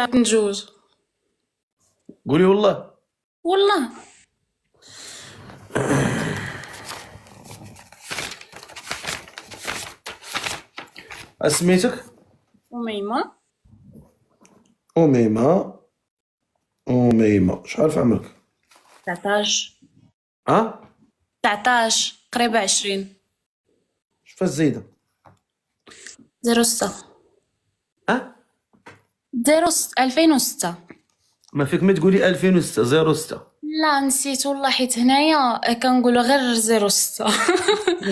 نتزوج. قولي والله. والله سميتك؟ أميمة. أميمة. أميمة، شحال في عمرك؟ 19. ها؟ 19 قريبة 20. شفا الزايدة؟ 06 ها؟ 2006. ما فيك ما تقولي 2006 06. لا نسيت والله، حيت هنايا كنقولوا غير 06.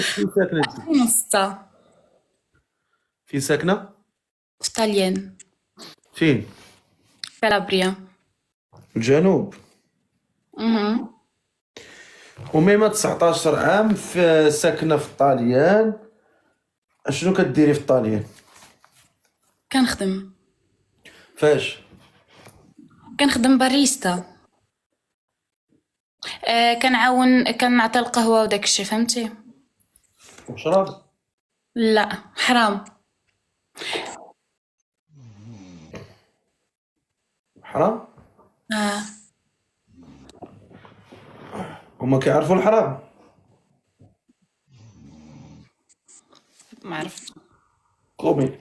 فين ساكنة انت؟ 2006 فين ساكنة؟ في طاليان، فين؟ كالابريا. الجنوب. اها. أميمة 19 عام، في ساكنة في الطاليان. شنو كديري في الطاليان؟ كنخدم فاش؟ كنخدم باريستا. كنعاون، كنعطي القهوة وداكشي، فهمتي؟ وشراب؟ لا حرام. حرام؟ اه هما كيعرفوا الحرام؟ ما عرفت. قومي.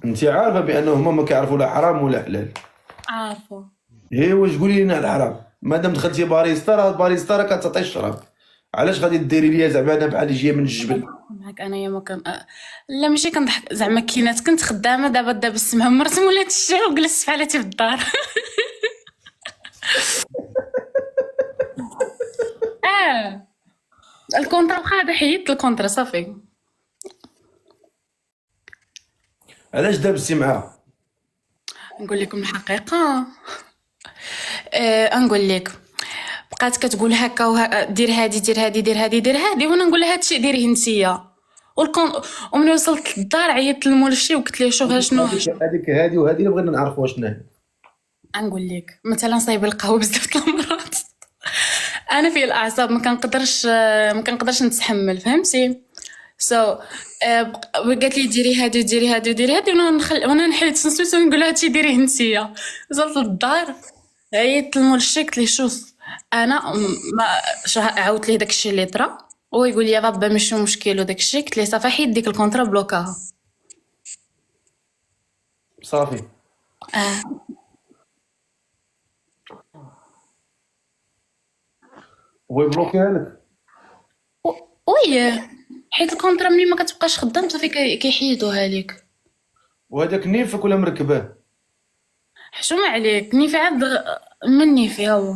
انت عارفة بأنه هما ما كيعرفوا لا حرام ولا حلال. عارفو. ايه، واش قولي لنا الحرام؟ مادام دخلتي باريستا، راه باريستا راه كتعطي الشراب. علاش غادي ديري ليا زعما انا بحال اللي جايه من الجبل؟ معاك انايا ما كان لا ماشي كنضحك، زعما كينات كنت خدامه، دابا اسمها مرت مولات الشارع وجلست في حالتي في الدار. اه الكونترا هذا، حيدت الكونترا صافي. علاش دابزتي معاها؟ نقول لكم الحقيقه. نقول لك، بقات كتقول هكا دير هادي دير هادي دير هادي دير هادي، وانا نقول لها هادشي ديريه نتيا. وملي وصلت للدار عيطت للمولشي وقلت ليه شوف شنو هذيك هادي وهادي اللي بغينا نعرفوا شنو هي. نقول لك مثلا صايب القهوه بزاف د المرات. انا في الاعصاب ما كنقدرش نتحمل، فهمتي؟ قالت لي ديري هادي وديري هادي وديري هادي، وانا نحيد سنسوس ونقول لها هادشي ديريه نتيا. وصلت للدار عيطت للمولشي قلت ليه شوف انا ما عاودت ليه داكشي اللي طرا، هو يقول لي بابا ماشي مشكل وداكشي. قلت ليه صافي حيد ديك الكونترا بلوكاها. صافي. اه هو يبلوكيها لك؟ وي، حيت الكونترا ملي ما كتبقاش خدام صافي كيحيدوها ليك. وهذاك نيفك ولا مركباه؟ حشومة عليك، نيفي عاد من نيفي هو.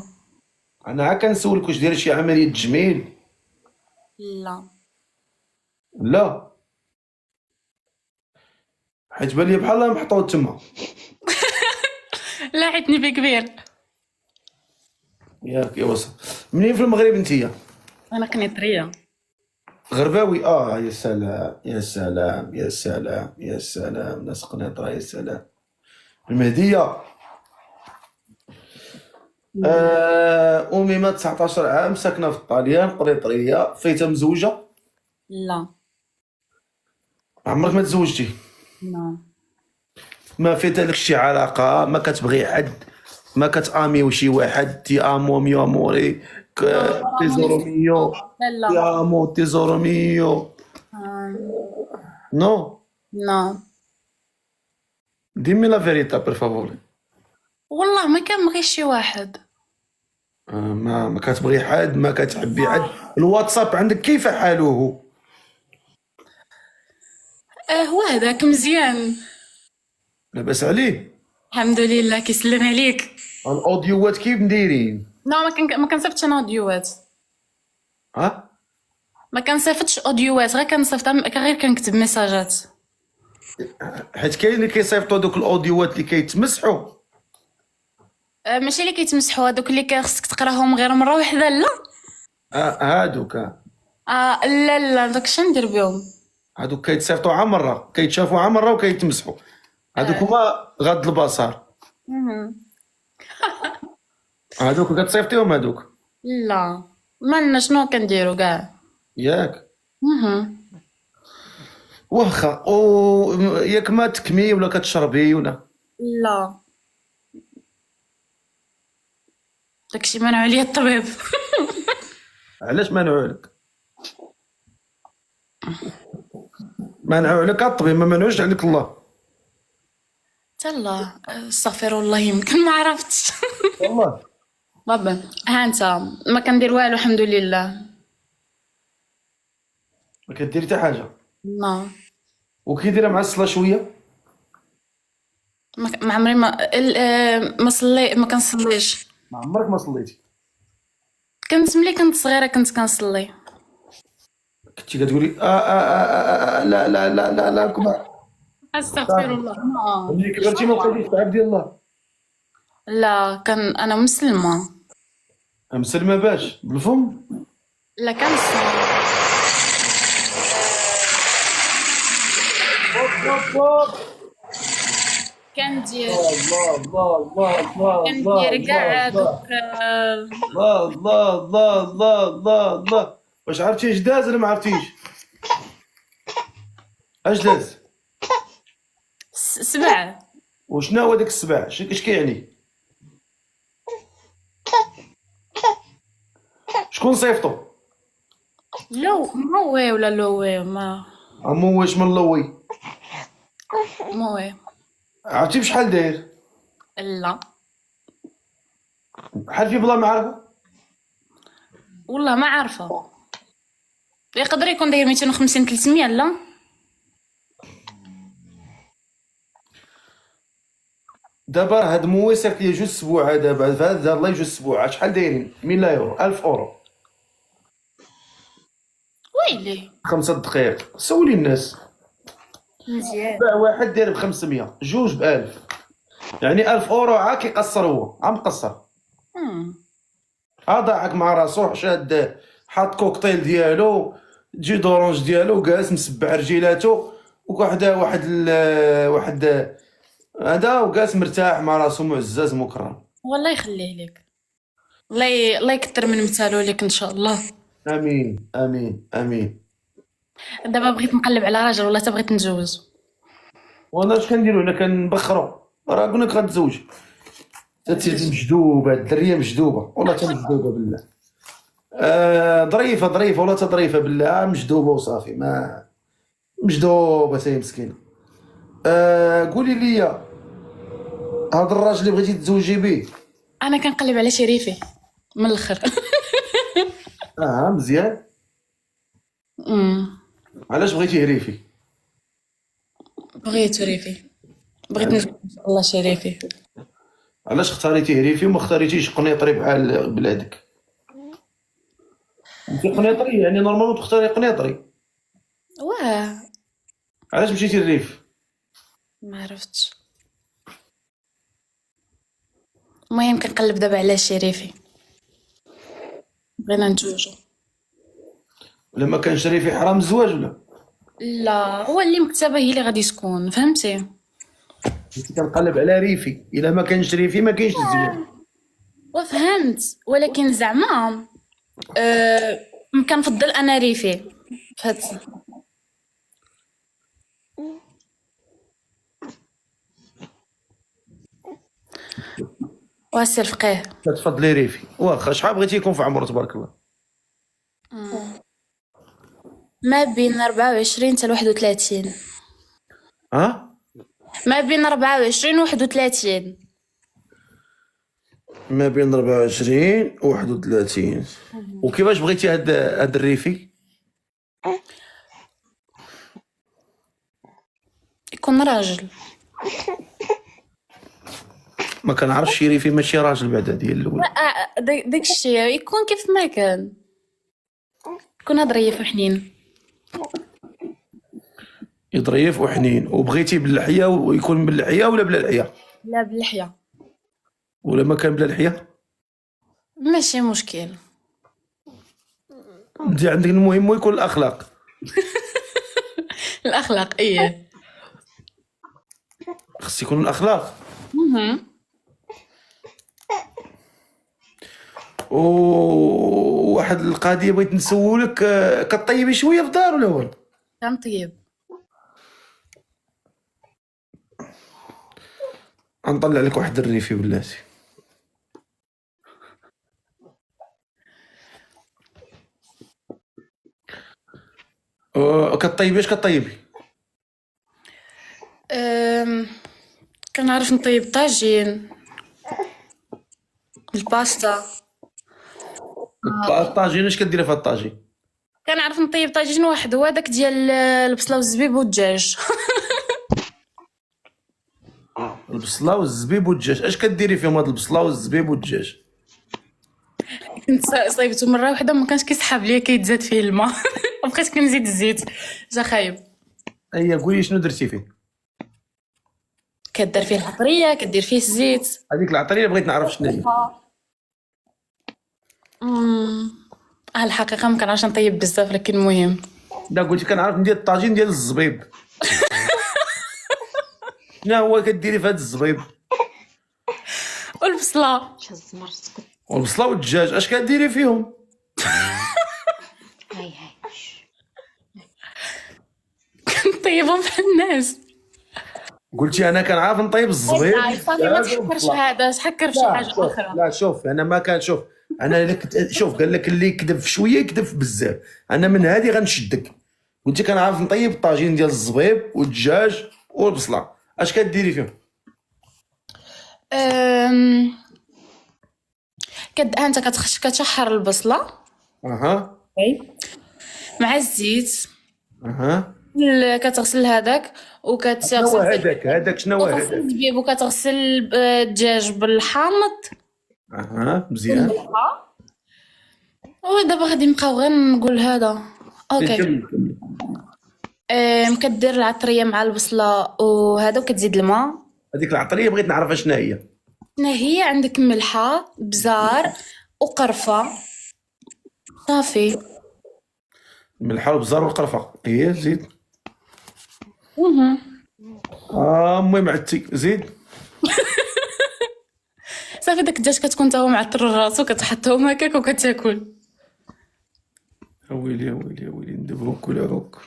انا عا كنسولك واش داير شي عمليه تجميل؟ لا لا، حيت بان لي بحال محطوط تما. لا حيت نيفي كبير. ياك يا وصل. منين في المغرب انتيا؟ انا قنيطريه. غرباوي. يا سلام يا سلام يا سلام يا سلام، ناس قنيطره، يا سلام. المهديه. أميمة 19 عام، ساكنة في الطاليان، قريطرية، فايتة مزوجة؟ لا عمرك ما تزوجتي؟ لا ما فيت لك شي علاقة؟ ما كتبغي حد؟ ما كتاميو شي واحد؟ تي امو ميو اموري تيزورو ميو؟ لا تي لا. امو تيزورو ميو؟ نو. لا ديمي لا فيريتا بير فافوري. والله ما كنبغي شي واحد. ما كتبغي حد؟ ما كتحبي حد؟ الواتساب عندك كيف حاله؟ هو هذاك مزيان لاباس عليه؟ الحمد لله، كيسلم عليك. الاوديوات كيف نديرين؟ لا ما كنصيفطش انا اوديوات. ها؟ ما كنصيفطش اوديوات، غير كنصيفط غير كنكتب ميساجات. حيت كاين اللي كيصيفطوا دوك الاوديوات اللي كيتمسحوا. ماشي اللي كيتمسحوا، هذوك اللي خصك تقراهم غير مره واحده. لا هادوك لا لا، داك شنو ندير بهم؟ هادوك كيتصيفطوا عا مره، كيتشافوا عا مره وكيتمسحوا. هادوك هما غض البصر. هادوك كتصيفطيهم هادوك؟ لا مالنا شنو كنديروا كاع. ياك. اها. واخا ياك ما تكمي ولا كتشربي ولا؟ لا، داكشي منع عليا الطبيب. علاش منعوا لك؟ منعوا عليك الطبيب، ما منعوش عليك الله. تلا استغفر الله، يمكن ما عرفتش. والله بابا ها انت، ما كندير والو الحمد لله. ما كديري حتى حاجه، لا، وكي دايره مع الصلاه شويه. ما عمري ما صلي، ما كنصليش. ما عمرك ما صليتي؟ كنت ملي كنت صغيره كنت كنصلي. كنتي كتقولي لا لا لا لا لا كبر. استغفر صافي، الله. ما ملي كبرتي ما بقيتيش تعبدي الله. لا، كان انا مسلمه. مسلمه باش بالفم؟ لا كنصلي. كندير الله الله الله الله الله كندير كاع الله دوك الله الله الله الله الله الله. واش عرفتي اش داز ولا ما عرفتيش؟ اش داز؟ سبع. وشنو هو داك السبع؟ اش كيعني؟ شكون صيفطو؟ لو موي ولا لوي ما عمو واش من لوي؟ موي. عرفتي بشحال داير؟ لا بحال في بلا معرفه. والله ما عارفه، يقدر يكون داير 250 300. لا دابا هاد موي صيفط لي جوج سبوعه، دابا فهاد الله جوج سبوعه شحال دايرين؟ 1000 يورو، 1000 اورو. ويلي 5 دقائق سولي الناس. مزيان. باع واحد داير ب 500، جوج ب 1000، يعني 1000 اورو عا كيقصر، هو عا مقصر. ضاعك مع راسو، شاد حاط كوكتيل ديالو، جي دورونج ديالو، جالس مسبع رجيلاتو، واحد هذا، وجالس مرتاح مع راسو، معزز مكرم. والله يخليه لك، الله يكثر من مثالو لك ان شاء الله. امين امين امين. دابا بغيت نقلب على راجل والله تبغيت نتزوج. وانا اش كنديرو هنا؟ كنبخرو، راه قلنا لك غتزوج. تتي مجدوبه الدريه، مجدوبه والله، تا مجدوبه بالله. ظريفه ظريفه والله، تا ظريفه بالله، مجدوبه وصافي، ما مجدوبه تاهي مسكينه. قولي لي، هذا الراجل اللي بغيتي تزوجي به، انا كنقلب على شريفي من الاخر. مزيان. علاش بغيتي ريفي؟ بغيت ريفي، بغيت نتزوج ان شاء الله شريفي. علاش اختاريتي ريفي وما اختاريتيش قنيطري بحال بلادك؟ انت قنيطري، يعني نورمالمون تختاري قنيطري. واه علاش مشيتي للريف؟ ما عرفتش. المهم كنقلب دابا على شريفي، بغينا نتزوجو. ولا ما كانش ريفي حرام الزواج ولا؟ لا هو اللي مكتبه هي اللي غادي تكون، فهمتي؟ كنت كنقلب على ريفي، الا ما كانش ريفي ما كاينش الزواج. وفهمت، ولكن زعما كنفضل انا ريفي، فهمتي؟ واسي الفقيه. كتفضلي ريفي، واخا شحال بغيتي يكون في عمره تبارك الله؟ ما بين 24 حتى 31. ها؟ ما بين 24 و 31. ما بين 24 و 31. وكيفاش بغيتي هاد الريفي؟ يكون راجل. ما كنعرفش شي ريفي ماشي راجل بعدا ديال الاول. داك الشيء يكون كيف ما كان، يكون ظريف وحنين. يظريف وحنين. وبغيتي باللحيه، ويكون باللحيه ولا بلا لحيه؟ لا باللحية. ولا ما كان بلا لحيه؟ ماشي مشكل. انت عندك المهم يكون الاخلاق. الاخلاق ايه. خص يكون الاخلاق. وواحد القضيه بغيت نسولك، كطيبي شويه في الدار ولا والو؟ كان طيب. غنطلع لك واحد الريفي بلاتي. كطيبي اش كطيبي؟ أم، كنعرف نطيب طاجين، الباستا. الطاجين اش كديري في هاد الطاجين؟ كنعرف نطيب طاجين واحد هو داك ديال البصله والزبيب والدجاج. البصله والزبيب والدجاج، اش كديري فيهم هاد البصله والزبيب والدجاج؟ كنت صايبته مره واحده ما كانش كيسحب ليا كيتزاد فيه الماء. بقيت كنزيد الزيت، جا خايب. هيا قولي شنو درتي فيه؟ كدير فيه العطريه، كدير فيه الزيت. هذيك العطريه بغيت نعرف شنو هي. الحقيقه ما كنعرفش نطيب بزاف، لكن المهم لا قلت كنعرف ندير الطاجين ديال الزبيب. شنو هو كديري في هاد الزبيب؟ والبصله والبصله والدجاج اش كديري فيهم؟ كنطيبهم بحال الناس. قلتي انا كنعرف نطيب الزبيب. صافي ما تحكرش هذا، تحكر في شي حاجه شوف اخرى. لا شوف انا ما كان شوف انا شوف قال لك اللي يكذب في شويه يكذب في بزاف. انا من هذه غنشدك. قلتي كنعرف نطيب الطاجين ديال الزبيب والدجاج والبصله اش كديري فيهم؟ أم، انت كتشحر البصله اها مع الزيت، اها. كتغسل هذاك شنو هو وكتغسل هذاك شنو هو هذاك؟ الزبيب وكتغسل الدجاج بالحامض. اها مزيان. ودابا غادي نبقاو غير نقول هذا. اوكي. كمل كمل. كدير العطريه مع البصله وهذا وكتزيد الماء. هذيك العطريه بغيت نعرف شنو هي. هنا هي عندك ملحه، بزار وقرفه، صافي. الملحه والبزار والقرفه هي زيد. المهم عدتي زيد. صافي داك الدجاج كتكون تا هو معطر راسو، كتحطهم هكاك وكتاكل. ويلي ويلي ويلي ندبروك ولا روك.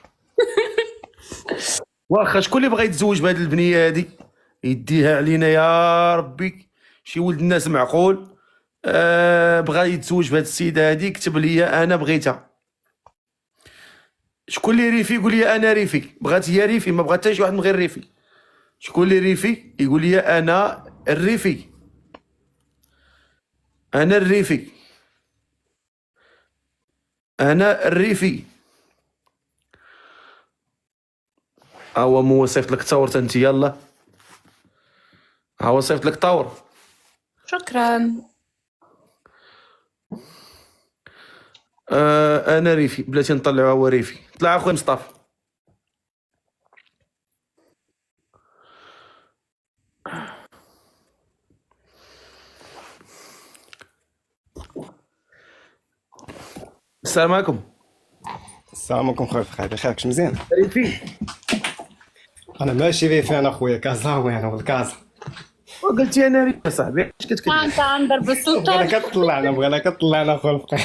واخا شكون اللي بغى يتزوج بهاد البنيه هادي يديها علينا يا ربي. شي ولد الناس معقول بغى يتزوج بهاد السيده هادي كتب لي انا بغيتها. شكون اللي ريفي يقول لي انا ريفي. بغات هي ريفي ما بغات حتى شي واحد من غير ريفي. شكون اللي ريفي يقول لي انا الريفي. انا الريفي. انا الريفي. هو مو صيفط لك تصور انت يلا. هو صيفط لك طور. شكرا. انا ريفي بلاتي نطلعوا هو ريفي. طلع اخويا مصطفى. السلام عليكم. السلام عليكم خويا فخر بخير كش مزيان. ريفي انا ماشي ريفي انا خويا كازاوي انا والكازا. وقلتي انا ريفي صاحبي اش كتكلم؟ انت نضرب السلطان. بغينا كطلعنا خويا فخر.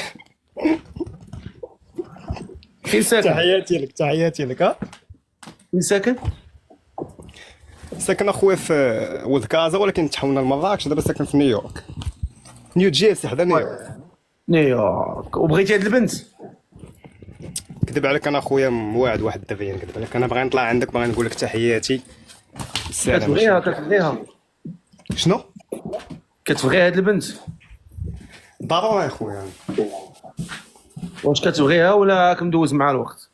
فين ساكن؟ تحياتي لك ها. فين ساكن؟ ساكن اخويا في ولد كازا ولكن تحولنا لمراكش دابا ساكن في نيويورك. نيو جيرسي حدا نيويورك. نيويورك. وبغيتي هاد البنت؟ كذب عليك انا اخويا مواعد واحد الدريه نكذب عليك. انا باغي نطلع عندك باغي نقول لك تحياتي. كتبغيها كتبغيها شنو؟ كتبغي هاد البنت؟ ضروري اخويا. واش كتبغيها ولا راك مدوز مع الوقت؟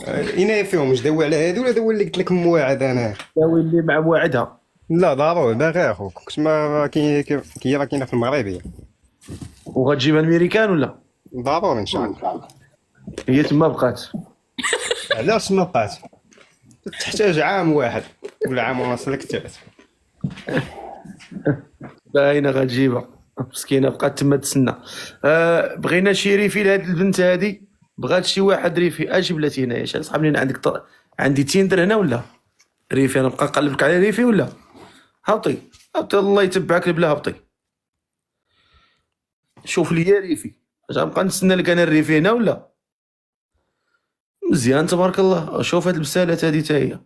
اين فيهم واش داوي على هادي ولا داوي اللي قلت لك مواعد انا؟ داوي اللي مع مواعدها. لا ضروري باغي اخوك كنت ما كي راه كاينه في المغربيه. وغتجيبها الميريكان ولا؟ ضروري ان شاء الله. هي تما بقات. علاش ما بقات؟ تحتاج عام واحد ولا عام ونص لك تات. باينه غتجيبها مسكينه بقات تما تسنى. بغينا شي ريفي لهاد البنت هادي. بغات شي واحد ريفي اجي بلاتي هنايا. شحال صحاب لينا عندك عندي تيندر هنا ولا ريفي؟ انا نبقى نقلبك على ريفي ولا هبطي الله يتبعك البلا. هبطي شوف لي ريفي. اش غنبقى نستنى لك انا الريفي هنا ولا؟ مزيان تبارك الله. شوف هاد البسالات هادي تا هي.